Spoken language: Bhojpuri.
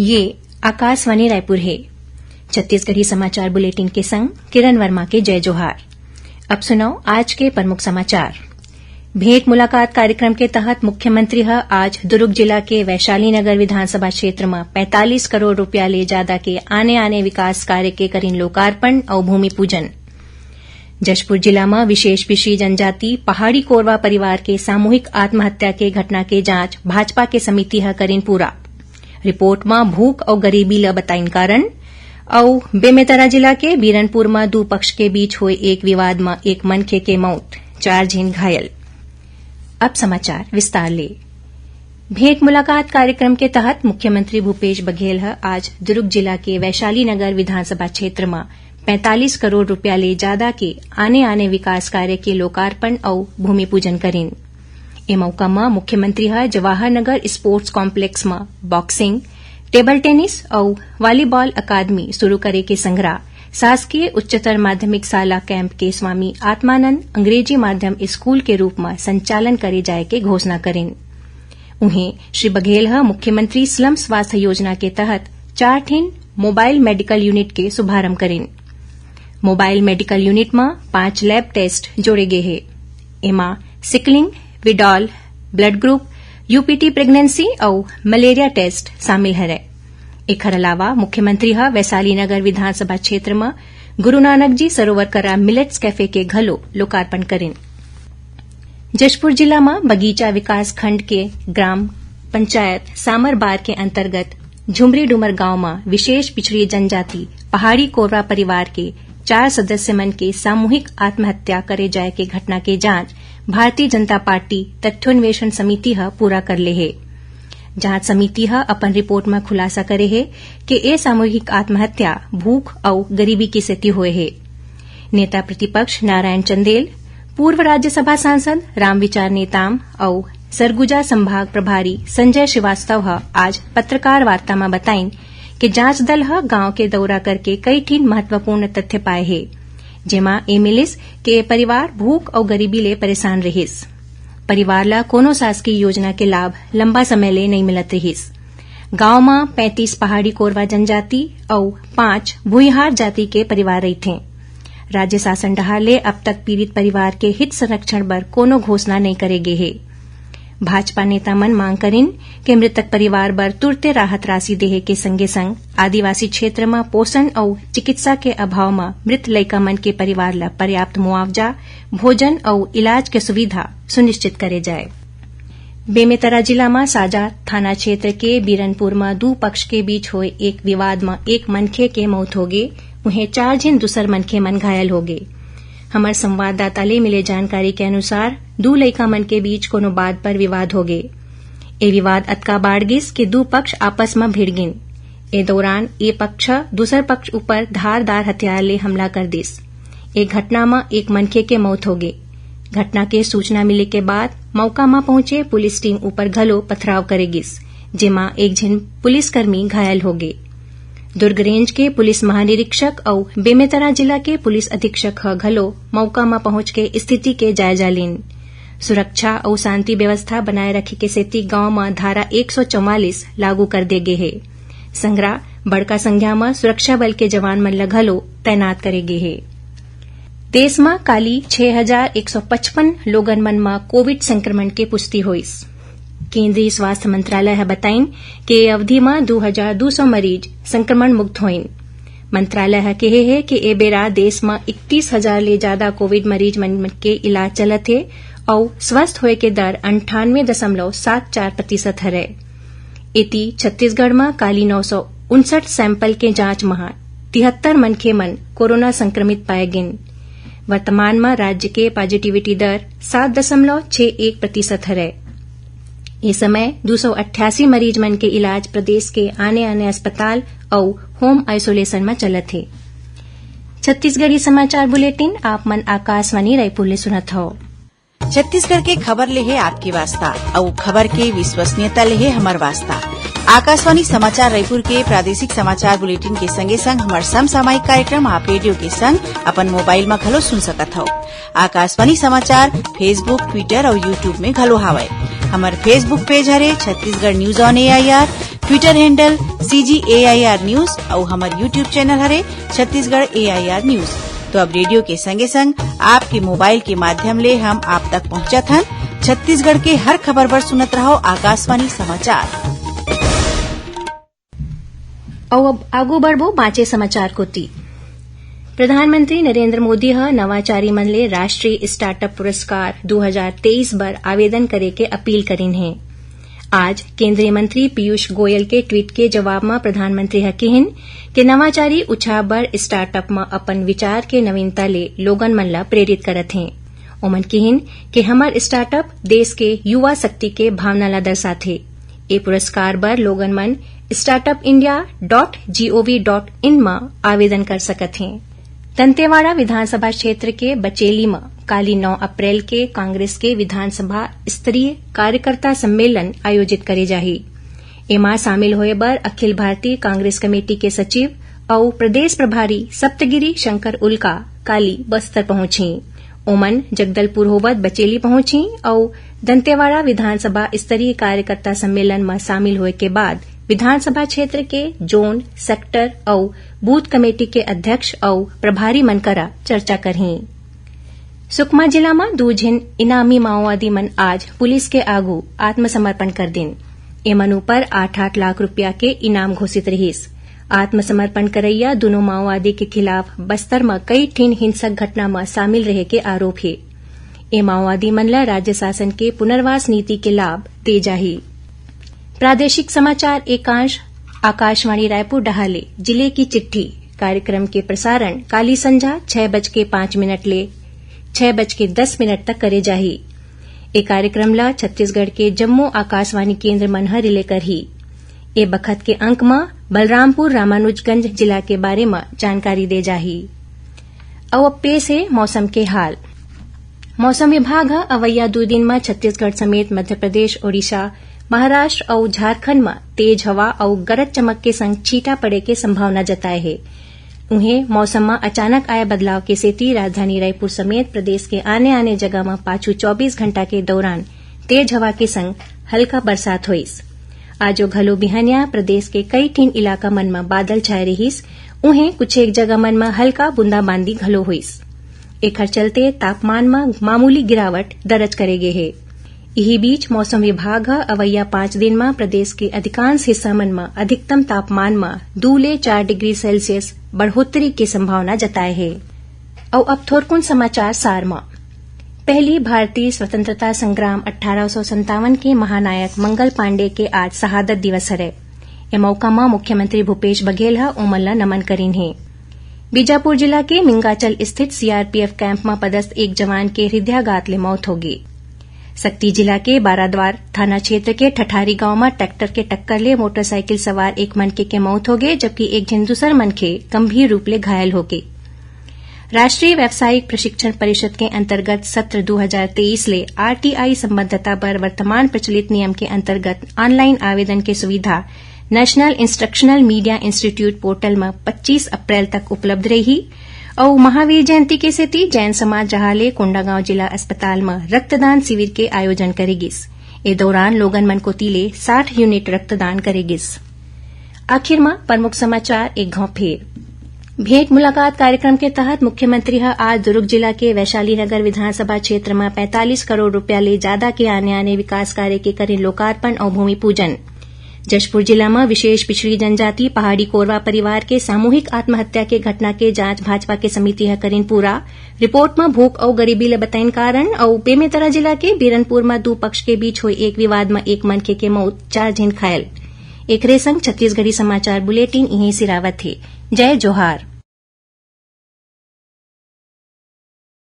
ये आकाशवाणी रायपुर है। छत्तीसगढ़ी समाचार बुलेटिन के संग किरण वर्मा के जय जोहार। अब सुनाओ आज के प्रमुख समाचार। भेंट मुलाकात कार्यक्रम के तहत मुख्यमंत्री आज दुर्ग जिला के वैशाली नगर विधानसभा क्षेत्र में 45 करोड़ रुपया ले ज्यादा के आने विकास कार्य के करीन लोकार्पण और भूमि पूजन। जशपुर जिला में विशेष पिछड़ी जनजाति पहाड़ी कोरवा परिवार के सामूहिक आत्महत्या के घटना के जांच भाजपा के समिति करीन पूरा। रिपोर्ट में भूख और गरीबी ल बताइन कारण। और बेमेतरा जिला के बीरनपुर में दो पक्ष के बीच हुए एक विवाद में एक मनखे के मौत, 4 झीन घायल। अब समाचार विस्तार ले। भेंट मुलाकात कार्यक्रम के तहत मुख्यमंत्री भूपेश बघेल आज दुर्ग जिला के वैशाली नगर विधानसभा क्षेत्र में 45 करोड़ रुपया ले ज्यादा के आने विकास कार्य के लोकार्पण और भूमि पूजन करीन। ए मौका में मुख्यमंत्री जवाहर नगर स्पोर्ट्स कॉम्प्लेक्स में बॉक्सिंग, टेबल टेनिस और वॉलीबॉल अकादमी शुरू करे के संग्रह शासकीय उच्चतर माध्यमिक शाला कैंप के स्वामी आत्मानंद अंग्रेजी माध्यम स्कूल के रूप में संचालन करे जाए के घोषणा करें। उन्हें श्री बघेल मुख्यमंत्री स्लम स्वास्थ्य योजना के तहत 4 ठिन मोबाइल मेडिकल यूनिट के शुभारंभ करें। मोबाइल मेडिकल यूनिट में 5 लैब टेस्ट जोड़े गए हैं। एमा sickling, Widal, blood group, UPT pregnancy और मलेरिया टेस्ट शामिल है। एक अलावा मुख्यमंत्री वैशाली नगर विधानसभा क्षेत्र में गुरु नानक जी सरोवर करा मिलेट्स कैफे के घलो लोकार्पण करें। जशपुर जिला में बगीचा विकास खंड के ग्राम पंचायत सामरबार के अंतर्गत झुमरी डुमर गांव में विशेष पिछड़ी जनजाति पहाड़ी कोरवा परिवार के 4 सदस्य मन के सामूहिक आत्महत्या करे जाए के घटना के जांच भारतीय जनता पार्टी तथ्योन्वेषण समिति पूरा कर ले है। जांच समिति अपन रिपोर्ट में खुलासा करे है कि ए सामूहिक आत्महत्या भूख और गरीबी की सेती हुए है। नेता प्रतिपक्ष नारायण चंदेल, पूर्व राज्यसभा सांसद रामविचार नेताम और सरगुजा संभाग प्रभारी संजय श्रीवास्तव आज पत्रकार वार्ता में बताइन कि जांच दल गांव के दौरा करके कई ठीन महत्वपूर्ण तथ्य पाए है, जेमा ए मिलिस के परिवार भूख और गरीबी ले परेशान रहिस। परिवार ला कोनो शासकीय योजना के लाभ लंबा समय ले नहीं मिलत रहिस। गांव में 35 पहाड़ी कोरवा जनजाति और 5 भूइहार जाति के परिवार रहिथे। राज्य शासन डहार ले अब तक पीड़ित परिवार के हित संरक्षण बर कोनो घोषणा नहीं करे गे है। भाजपा नेता मन मांग करिन कि मृतक परिवार बर तुरते राहत राशि देहे के संगे संग आदिवासी क्षेत्र में पोषण और चिकित्सा के अभाव में मृत लइका मन के परिवार ला पर्याप्त मुआवजा, भोजन और इलाज के सुविधा सुनिश्चित करे जाए। बेमेतरा जिला में साजा थाना क्षेत्र के बीरनपुर में 2 पक्ष के बीच हुए एक विवाद में एक मनखे के मौत हो गए, उन्हें 4 झीन दूसर मनखे मन घायल हो गए। हमार संवाददाता ले मिले जानकारी के अनुसार 2 लइका मन के बीच कोनो बात पर विवाद हो गए। ए विवाद अतका बाढ़ गिस कि 2 पक्ष आपस में भिड़ गिन। ए दौरान ए पक्ष दूसर पक्ष ऊपर धारदार हथियार ले हमला कर दिस। ए घटना में एक मनखे के मौत हो गए। घटना के सूचना मिले के बाद मौका में पहुंचे पुलिस टीम ऊपर घलो पथराव करे गिस, जेमा एक झिन पुलिसकर्मी घायल हो गए। दुर्ग रेंज के पुलिस महानिरीक्षक और बेमेतरा जिला के पुलिस अधीक्षक घलो मौका में पहुंच के स्थिति के जायजा लेन। सुरक्षा और शांति व्यवस्था बनाए रखे के सेती गांव में धारा 144 लागू कर दे गए है। संग्रह बड़का संख्या में सुरक्षा बल के जवान मन घलो तैनात करे गए है। देश में काली 6155 लोगन मन में कोविड संक्रमण के पुष्टि हुईस। केंद्रीय स्वास्थ्य मंत्रालय बताइन कि अवधि में 2200 मरीज संक्रमण मुक्त हुईन। मंत्रालय कहे है कि ए बेरा देश में 31,000 ले ज्यादा कोविड मरीज मन के इलाज चलत है और स्वस्थ होए के दर 98.74% है। इति छत्तीसगढ़ में काली 959 सैंपल के जांच में 73 मनखे मन कोरोना संक्रमित पाए गिन। वर्तमान में राज्य के पॉजिटिविटी दर 7.61% है। इस समय 288 मरीज मन के इलाज प्रदेश के आने अस्पताल और होम आइसोलेशन में चलत है। छत्तीसगढ़ी समाचार बुलेटिन आप मन आकाशवाणी रायपुर ले सुनत हो। छत्तीसगढ़ के खबर ले है आपकी वास्ता और खबर के विश्वसनीयता ले है हमार वास्ता। आकाशवाणी समाचार रायपुर के प्रादेशिक समाचार बुलेटिन के संगे संग हमार समसामयिक कार्यक्रम आप रेडियो के संग अपन मोबाइल में घलो सुन सकत हव। आकाशवाणी समाचार फेसबुक, ट्विटर और यूट्यूब में घलो हावय। हमार फेसबुक पेज हरे Chhattisgarh news on AIR, Twitter handle CGAIR news और हमार यूट्यूब चैनल हरे छत्तीसगढ़ AIR न्यूज। तो अब रेडियो के संगे संग आपके मोबाइल के माध्यम ले हम आप तक पहुंचत हन। छत्तीसगढ़ के हर खबर पर सुनत रहो आकाशवाणी समाचार। अब आगू बढ़बो बाँचे समाचार कोती। प्रधानमंत्री नरेंद्र मोदी नवाचारी मन ले राष्ट्रीय स्टार्टअप पुरस्कार 2023 बर आवेदन करे के अपील करिन है। आज केंद्रीय मंत्री पीयूष गोयल के ट्वीट के जवाब में प्रधानमंत्री कहिन कि नवाचारी उत्साह बर स्टार्टअप में अपन विचार के नवीनता ले लोगन मन ला प्रेरित करत हैं। ओमन कहिन कि हमर स्टार्टअप देश के युवा शक्ति के भावना ला दर्शाथे। ए पुरस्कार बर लोगन मन startupindia.gov.in में आवेदन कर सकत हैं। दंतेवाड़ा विधानसभा क्षेत्र के बचेली में काली 9 अप्रैल के कांग्रेस के विधानसभा स्तरीय कार्यकर्ता सम्मेलन आयोजित करे जाही। एमा शामिल होए बर अखिल भारतीय कांग्रेस कमेटी के सचिव और प्रदेश प्रभारी सप्तगिरी शंकर उल्का काली बस्तर पहुंची। ओमन जगदलपुर होवत बचेली पहुंची और दंतेवाड़ा विधानसभा स्तरीय कार्यकर्ता सम्मेलन में शामिल होए के बाद विधानसभा क्षेत्र के जोन, सेक्टर और बूथ कमेटी के अध्यक्ष और प्रभारी मन करा चर्चा करही। सुकमा जिला में 2 झिन इनामी माओवादी मन आज पुलिस के आगू आत्मसमर्पण कर दिन। एमन ऊपर 8-8 लाख रुपया के इनाम घोषित रहीस। आत्मसमर्पण करैया दोनों माओवादी के खिलाफ बस्तर में कई ठिन हिंसक घटना में शामिल रहे के आरोप है। ए माओवादी मन ला राज्य शासन के पुनर्वास नीति के लाभ दे जाही। प्रादेशिक समाचार एकांश आकाशवाणी रायपुर डहाले जिले की चिट्ठी कार्यक्रम के प्रसारण काली संझा 6:05 ले 6:10 तक करे जाही। ए कार्यक्रम ला छत्तीसगढ़ के जम्मू आकाशवाणी केंद्र मन ह रिले करही। ए बखत के अंक में बलरामपुर रामानुजगंज जिला के बारे में जानकारी दे जाही। अब पेश है मौसम के हाल। मौसम विभाग अवैया 2 दिन में छत्तीसगढ़ समेत मध्य प्रदेश, ओडिशा, महाराष्ट्र और झारखंड में तेज हवा और गरज चमक के संग छींटा पड़े के संभावना जताए है। उन्हें मौसम में अचानक आए बदलाव के सेती राजधानी रायपुर समेत प्रदेश के आने जगह में पाछू 24 घंटा के दौरान तेज हवा के संग हल्का बरसात हुईस। आजो घलो बिहानिया प्रदेश के कई ठिन इलाका मन में बादल छाए रहीस। उन्हें कुछ एक जगह मन में हल्का बूंदाबांदी घलो हुईस। एकर चलते तापमान में मामूली गिरावट दर्ज करे गे है। यही बीच मौसम विभाग अवैया 5 दिन में प्रदेश के अधिकांश हिस्सा मन में अधिकतम तापमान में 2 ले 4 डिग्री सेल्सियस बढ़ोतरी की संभावना जताए है। और अब थोरकुन समाचार सार में। पहली भारतीय स्वतंत्रता संग्राम 1857 के महानायक मंगल पांडे के आज शहादत दिवस हरे। ए मौका में मुख्यमंत्री भूपेश बघेल ओमन ला नमन करीन है। बीजापुर जिला के मिंगाचल स्थित CRPF कैंप में पदस्थ एक जवान के हृदयाघात ले मौत हो गई। सक्ती जिला के बाराद्वार थाना क्षेत्र के ठठारी गांव में ट्रैक्टर के टक्कर ले मोटरसाइकिल सवार एक मनखे के मौत हो गई, जबकि एक झिन दूसर मनखे गंभीर रूप ले घायल हो गए। राष्ट्रीय व्यावसायिक प्रशिक्षण परिषद के अंतर्गत सत्र 2023 ले RTI संबद्धता पर वर्तमान प्रचलित नियम के अंतर्गत ऑनलाइन आवेदन की सुविधा national instructional media institute portal में 25 अप्रैल तक उपलब्ध रही। और महावीर जयंती के सेती जैन समाज जहाले कोंडागांव जिला अस्पताल में रक्तदान शिविर के आयोजन करेगिस। ए दौरान लोगन मन को तिले 60 यूनिट रक्तदान करेगिस। आखिर में प्रमुख समाचार एक घाव फेर। भेंट मुलाकात कार्यक्रम के तहत मुख्यमंत्री आज दुर्ग जिला के वैशाली नगर विधानसभा क्षेत्र में 45 करोड़ रुपया ले ज्यादा के आने विकास कार्य के करें लोकार्पण और भूमि पूजन। जशपुर जिला में विशेष पिछड़ी जनजाति पहाड़ी कोरवा परिवार के सामूहिक आत्महत्या के घटना के जांच भाजपा के समिति करीन पूरा। रिपोर्ट में भूख और गरीबी ले बताइन कारण। और बेमेतरा जिला के बीरनपुर में 2 पक्ष के बीच हुए एक विवाद में एक मनखे के मौत, 4 झिन घायल। एकरे संग छत्तीसगढ़ी समाचार बुलेटिन यहीं सिरावत है। जय जोहार।